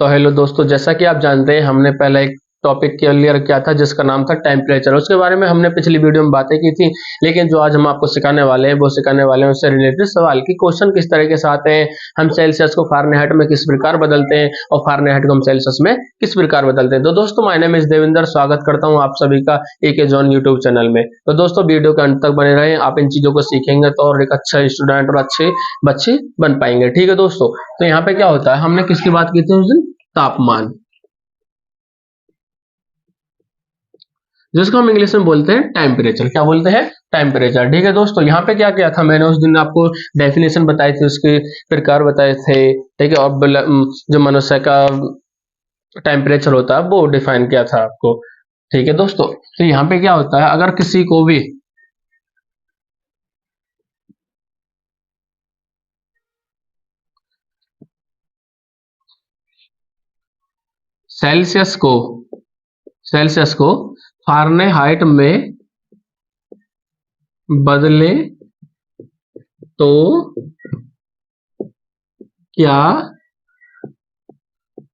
तो हेलो दोस्तों, जैसा कि आप जानते हैं हमने पहले एक टॉपिक क्लियर किया था जिसका नाम था टेम्परेचर। उसके बारे में हमने पिछली वीडियो में बातें की थी, लेकिन जो आज हम आपको सिखाने वाले हैं वो सिखाने वाले हैं उससे रिलेटेड सवाल कि क्वेश्चन किस तरीके से आते हैं, हम सेल्सियस को फारेनहाइट में किस प्रकार बदलते हैं और फारेनहाइट को हम सेल्सियस में किस प्रकार बदलते हैं। तो दोस्तों, माय नेम इज देविंदर, स्वागत करता हूँ आप सभी का एके जॉन यूट्यूब चैनल में। तो दोस्तों, वीडियो के अंत तक बने रहें, आप इन चीजों को सीखेंगे तो और एक अच्छा स्टूडेंट और अच्छे बच्चे बन पाएंगे। ठीक है दोस्तों, तो यहाँ पे क्या होता है, हमने किसकी बात की थी उस दिन? तापमान, जिसको हम इंग्लिश में बोलते हैं टेम्परेचर। क्या बोलते हैं? टेम्परेचर। ठीक है दोस्तों, यहाँ पे क्या किया था मैंने उस दिन आपको डेफिनेशन बताई थी, उसके प्रकार बताए थे। ठीक है, और जो मनुष्य का टेम्परेचर होता है वो डिफाइन किया था आपको। ठीक है दोस्तों, तो यहाँ पे क्या होता है, अगर किसी को भी सेल्सियस को सेल्सियस को फारेनहाइट में बदले तो क्या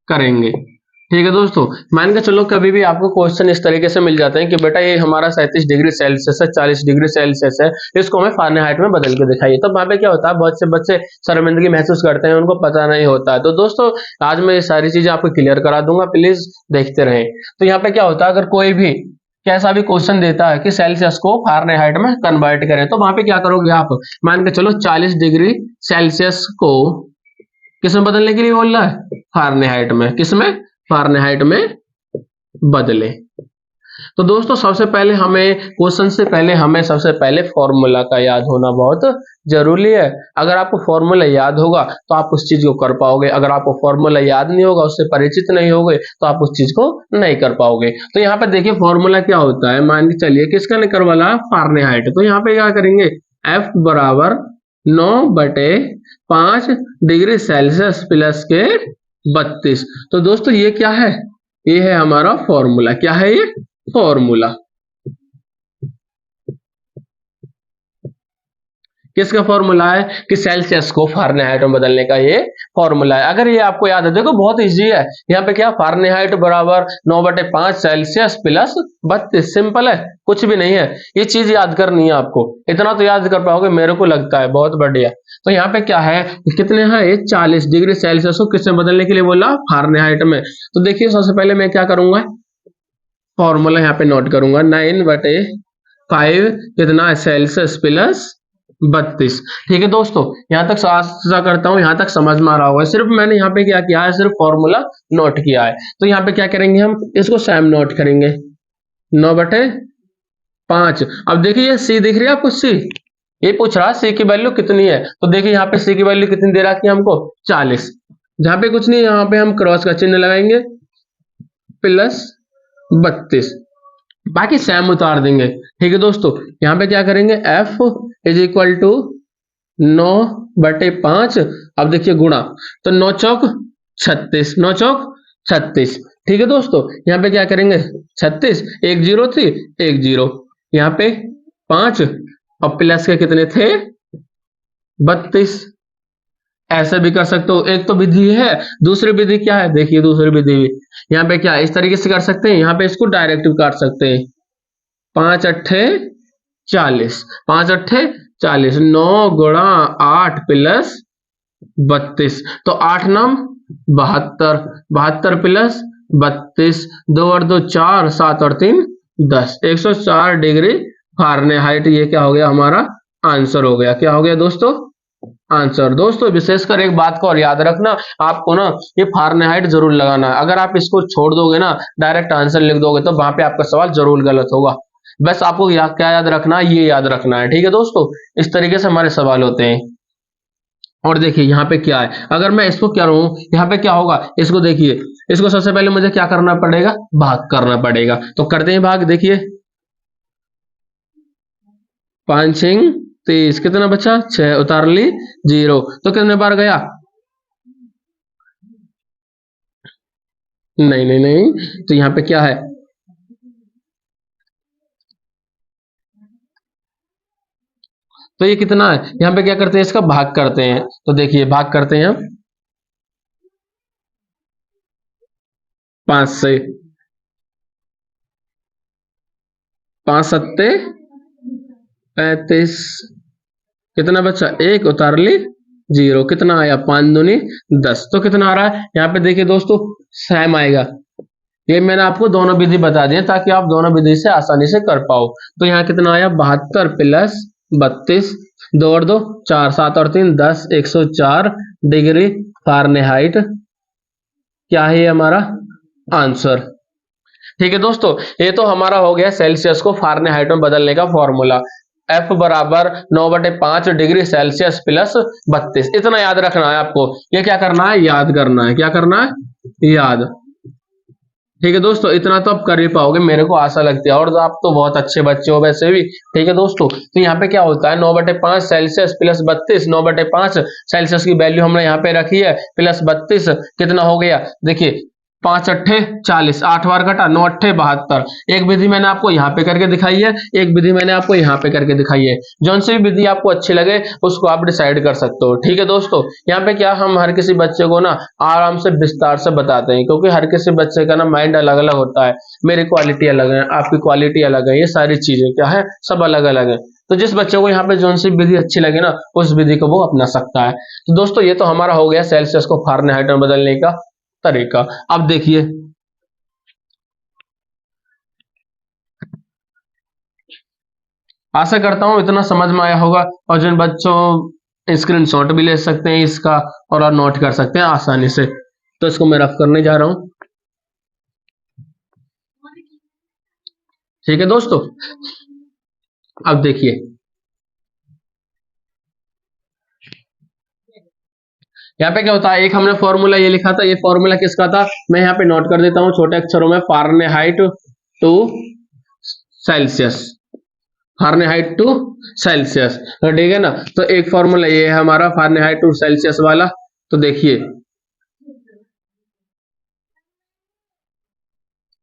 करेंगे? ठीक है दोस्तों, मान के चलो कभी भी आपको क्वेश्चन इस तरीके से मिल जाते हैं कि बेटा ये हमारा 37 डिग्री सेल्सियस है, 40 डिग्री सेल्सियस है, इसको हमें फारेनहाइट में बदल के दिखाइए। तो वहां पे क्या होता है, बहुत से बच्चे शर्मिंदगी महसूस करते हैं, उनको पता नहीं होता है। तो दोस्तों, आज मैं ये सारी चीजें आपको क्लियर करा दूंगा, प्लीज देखते रहें। तो यहाँ पे क्या होता है, अगर कोई भी कैसा भी क्वेश्चन देता है कि सेल्सियस को फारेनहाइट में कन्वर्ट करें, तो वहां पे क्या करोगे आप? मान के चलो 40 डिग्री सेल्सियस को किसमें बदलने के लिए बोल रहा है? फारेनहाइट में। किसमें? फारेनहाइट में बदले। तो दोस्तों, सबसे पहले हमें क्वेश्चन से पहले हमें सबसे पहले फॉर्मूला का याद होना बहुत जरूरी है। अगर आपको फॉर्मूला याद होगा तो आप उस चीज को कर पाओगे, अगर आपको फॉर्मूला याद नहीं होगा, उससे परिचित नहीं होगे, तो आप उस चीज को नहीं कर पाओगे। तो यहाँ पे देखिए फॉर्मूला क्या होता है, मान के चलिए किसका निकल वाला? फारेनहाइट। तो यहाँ पे क्या करेंगे? F बराबर 9/5 डिग्री सेल्सियस प्लस के 32। तो दोस्तों ये क्या है? ये है हमारा फॉर्मूला। क्या है ये? फॉर्मूला। किसका फॉर्मूला है? कि सेल्सियस को फारेनहाइट में बदलने का ये फॉर्मूला है। अगर ये आपको याद है, देखो बहुत इजी है। यहाँ पे क्या, फारेनहाइट बराबर 9/5 सेल्सियस प्लस 32। सिंपल है, कुछ भी नहीं है। ये चीज याद करनी है आपको, इतना तो याद कर पाओगे मेरे को लगता है। बहुत बढ़िया। तो यहाँ पे क्या है, कितने हैं ये? 40 डिग्री सेल्सियस को किससे बदलने के लिए बोला? फारेनहाइट में। तो देखिए सबसे पहले मैं क्या करूंगा, फॉर्मूला यहाँ पे नोट करूंगा। 9/5 कितना? Celsius plus 32। ठीक है दोस्तों, यहाँ तक आशा करता हूँ यहाँ तक समझ में आ रहा होगा। सिर्फ मैंने यहाँ पे क्या किया है, सिर्फ फॉर्मूला नोट किया है। तो यहाँ पे क्या करेंगे, हम इसको सेम नोट करेंगे। 9/5। अब देखिए ये सी दिख रही है आपको? सी, ये पूछ रहा है सी की वैल्यू कितनी है। तो देखिए यहाँ पे सी की वैल्यू कितनी दे रखी है हमको? 40। जहाँ पे कुछ नहीं, यहाँ पे हम क्रॉस का चिन्ह लगाएंगे, प्लस 32, बाकी सेम उतार देंगे। ठीक है दोस्तों, यहाँ पे क्या करेंगे, F इज इक्वल टू 9/5। अब देखिए गुणा, तो 9 चौक 36, 9 चौक 36। ठीक है दोस्तों, यहाँ पे क्या करेंगे, 36, एक जीरो थी, एक जीरो, यहाँ पे 5 और प्लस के कितने थे? 32। ऐसे भी कर सकते हो, एक तो विधि है। दूसरी विधि क्या है, देखिए दूसरी विधि यहाँ पे क्या इस तरीके से कर सकते हैं, यहाँ पे इसको डायरेक्ट काट सकते हैं। 5 अट्ठे 40, 5 अट्ठे 40, 9 गुणा 8 प्लस 32, तो 8 9 72, 72 प्लस 32, 2 और 2 4, 7 और 3 10, 104 डिग्री फारेनहाइट। ये क्या हो गया, हमारा आंसर हो गया। क्या हो गया दोस्तों? आंसर। दोस्तों विशेषकर एक बात को और याद रखना, आपको ना ये फारेनहाइट जरूर लगाना है। अगर आप इसको छोड़ दोगे ना, डायरेक्ट आंसर लिख दोगे, तो वहां पे आपका सवाल जरूर गलत होगा। बस आपको क्या याद रखना है, ये याद रखना है। ठीक है दोस्तों, इस तरीके से हमारे सवाल होते हैं। और देखिए यहाँ पे क्या है, अगर मैं इसको क्या रहूं, यहाँ पे क्या होगा, इसको देखिए, इसको सबसे पहले मुझे क्या करना पड़ेगा? भाग करना पड़ेगा। तो करते हैं भाग। देखिए 5 6 30, कितना बचा? 6, उतार ली 0, तो कितने बार गया? नहीं नहीं नहीं, तो यहाँ पे क्या है, तो ये कितना है? यहाँ पे क्या करते हैं, इसका भाग करते हैं। तो देखिए भाग करते हैं हम, 5 से 5 सत्ते 35, कितना बचा, एक उतार ली 0, कितना आया 5 दूनी 10। तो कितना आ रहा है यहाँ पे देखिए दोस्तों, सेम आएगा। ये मैंने आपको दोनों विधि बता दी है ताकि आप दोनों विधि से आसानी से कर पाओ। तो यहाँ कितना आया 72 प्लस 32, 2 और 2 4, 7 और 3 10, 104 डिग्री फ़ारेनहाइट क्या है ये हमारा आंसर। ठीक है दोस्तों, ये तो हमारा हो गया सेल्सियस को फ़ारेनहाइट में बदलने का फॉर्मूला। F बराबर 9/5 डिग्री सेल्सियस प्लस 32, इतना याद रखना है आपको। ये क्या करना है, याद करना है। क्या करना है, याद। ठीक है दोस्तों, इतना तो आप कर ही पाओगे, मेरे को आशा लगती है, और आप तो बहुत अच्छे बच्चे हो वैसे भी। ठीक है दोस्तों, तो यहाँ पे क्या होता है 9/5 सेल्सियस प्लस 32, 9/5 सेल्सियस की वैल्यू हमने यहाँ पे रखी है, प्लस 32 कितना हो गया, देखिए 5 अट्ठे 40, 8 बार कटा, 9 अट्ठे 72। एक विधि मैंने आपको यहाँ पे करके दिखाई है, एक विधि मैंने आपको यहाँ पे करके दिखाई है। जौन सी भी विधि आपको अच्छी लगे उसको आप डिसाइड कर सकते हो। ठीक है दोस्तों, यहाँ पे क्या हम हर किसी बच्चे को ना आराम से विस्तार से बताते हैं, क्योंकि हर किसी बच्चे का ना माइंड अलग अलग होता है। मेरी क्वालिटी अलग है, आपकी क्वालिटी अलग है, ये सारी चीजें क्या है, सब अलग अलग है। तो जिस बच्चे को यहाँ पे जौन सी विधि अच्छी लगे ना, उस विधि को वो अपना सकता है। तो दोस्तों, ये तो हमारा हो गया सेल्सियस को फ़ारेनहाइट में बदलने का तरीका। अब देखिए, आशा करता हूं इतना समझ में आया होगा, और जिन बच्चों स्क्रीनशॉट भी ले सकते हैं इसका और नोट कर सकते हैं आसानी से। तो इसको मैं रफ करने जा रहा हूं। ठीक है दोस्तों, अब देखिए यहाँ पे क्या होता है, एक हमने फॉर्मूला ये लिखा था, ये फॉर्मूला किसका था, मैं यहाँ पे नोट कर देता हूँ छोटे अक्षरों में, Fahrenheit to Celsius, Fahrenheit to Celsius. तो ठीक है ना, तो एक फॉर्मूला ये है हमारा फ़ारेनहाइट टू सेल्सियस वाला। तो देखिए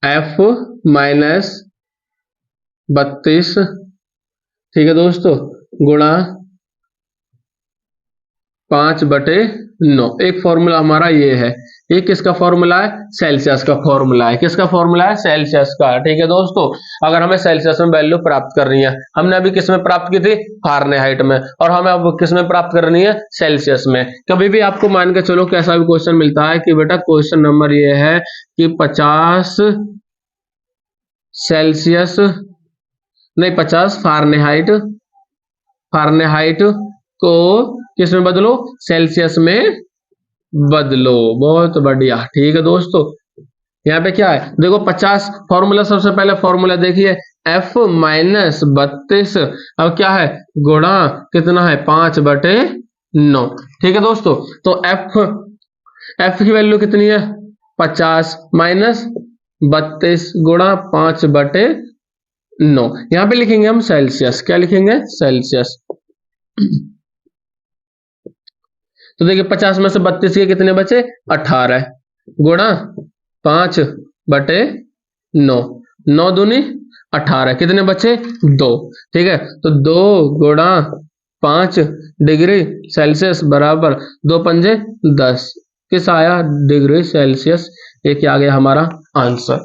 F माइनस 32, ठीक है दोस्तों, गुणा 5/9। एक फॉर्मूला हमारा ये है। ये किसका फॉर्मूला है, सेल्सियस का फॉर्मूला है। किसका फॉर्मूला है, सेल्सियस का। ठीक है दोस्तों, अगर हमें सेल्सियस में वैल्यू प्राप्त करनी है, हमने अभी किस में प्राप्त की थी, फ़ारेनहाइट में, और हमें अब किस में प्राप्त करनी है, सेल्सियस में। कभी भी आपको मान के चलो कैसा भी क्वेश्चन मिलता है कि बेटा क्वेश्चन नंबर ये है कि 50 सेल्सियस नहीं 50 फ़ारेनहाइट, फ़ारेनहाइट को किस में बदलो, सेल्सियस में बदलो। बहुत बढ़िया। ठीक है दोस्तों, यहाँ पे क्या है देखो 50 फॉर्मूला, सबसे पहले फॉर्मूला देखिए F माइनस 32, अब क्या है गुणा कितना है 5/9। ठीक है दोस्तों, तो F की वैल्यू कितनी है 50 माइनस 32 गुणा 5/9। यहाँ पे लिखेंगे हम सेल्सियस, क्या लिखेंगे, सेल्सियस। तो देखिए 50 में से 32 के कितने बचे 18, गुणा 5/9, 9 दूनी 18, कितने बचे 2। ठीक है, तो 2 गुणा 5 डिग्री सेल्सियस बराबर 2 पंजे 10, किस आया डिग्री सेल्सियस। ये क्या आ गया हमारा आंसर।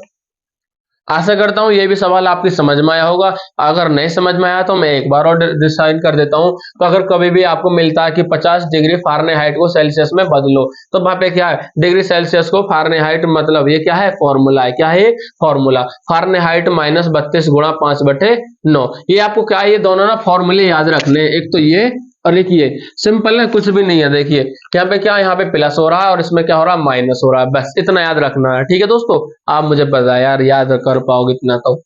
आशा करता हूँ ये भी सवाल आपकी समझ में आया होगा। अगर नहीं समझ में आया तो मैं एक बार और डिसाइड कर देता हूँ। तो अगर कभी भी आपको मिलता है कि 50 डिग्री फ़ारेनहाइट को सेल्सियस में बदलो, तो वहां पे क्या है डिग्री सेल्सियस को फ़ारेनहाइट, मतलब ये क्या है फॉर्मूला है, क्या है फॉर्मूला, फ़ारेनहाइट माइनस 32 गुणा 5/9। ये आपको क्या है, ये दोनों ना फॉर्मूले याद रखने, एक तो ये और एक ये, सिंपल है, कुछ भी नहीं है। देखिए यहाँ पे क्या, यहाँ पे प्लस हो रहा है और इसमें क्या हो रहा है, माइनस हो रहा है, बस इतना याद रखना है। ठीक है दोस्तों, आप मुझे पता है यार याद कर पाओगे इतना तो।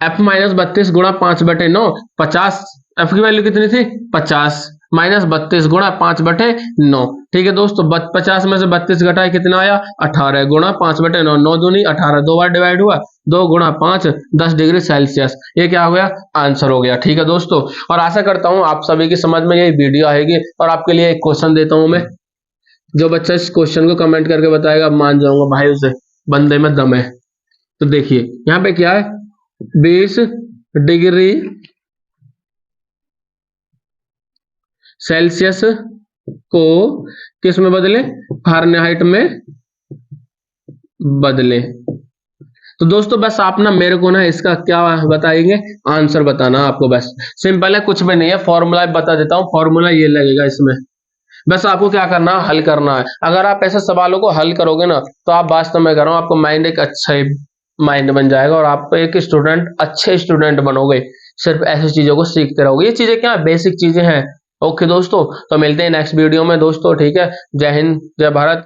F माइनस 32 गुणा 5/9, 50, F की वैल्यू कितनी थी 50 माइनस 32 गुणा 5/9। ठीक है दोस्तों, 50 में से 32 घटाए कितना आया 18, गुणा 5/9, 9 दूनी 18, दो बार डिवाइड हुआ, 2 गुणा 5 10 डिग्री सेल्सियस। ये क्या हो गया, आंसर हो गया। ठीक है दोस्तों, और आशा करता हूँ आप सभी की समझ में ये वीडियो आएगी। और आपके लिए एक क्वेश्चन देता हूँ मैं, जो बच्चा इस क्वेश्चन को कमेंट करके बताएगा मान जाऊंगा भाई उसे बंदे में दम है। तो देखिए यहाँ पे क्या है 20 डिग्री सेल्सियस को किस में बदले, फ़ारेनहाइट में बदले। तो दोस्तों बस आप ना मेरे को ना इसका क्या बताएंगे, आंसर बताना आपको, बस सिंपल है, कुछ भी नहीं है, फॉर्मूला बता देता हूँ, फॉर्मूला ये लगेगा इसमें। बस आपको क्या करना है, हल करना है। अगर आप ऐसे सवालों को हल करोगे ना, तो आप वास्तव में कह रहा हूँ, आपको माइंड एक अच्छा ही माइंड बन जाएगा और आप एक स्टूडेंट, अच्छे स्टूडेंट बनोगे। सिर्फ ऐसी चीजों को सीखते रहोगे। ये चीजें क्या बेसिक चीजें हैं। ओके दोस्तों, तो मिलते हैं नेक्स्ट वीडियो में दोस्तों, ठीक है। जय हिंद, जय भारत।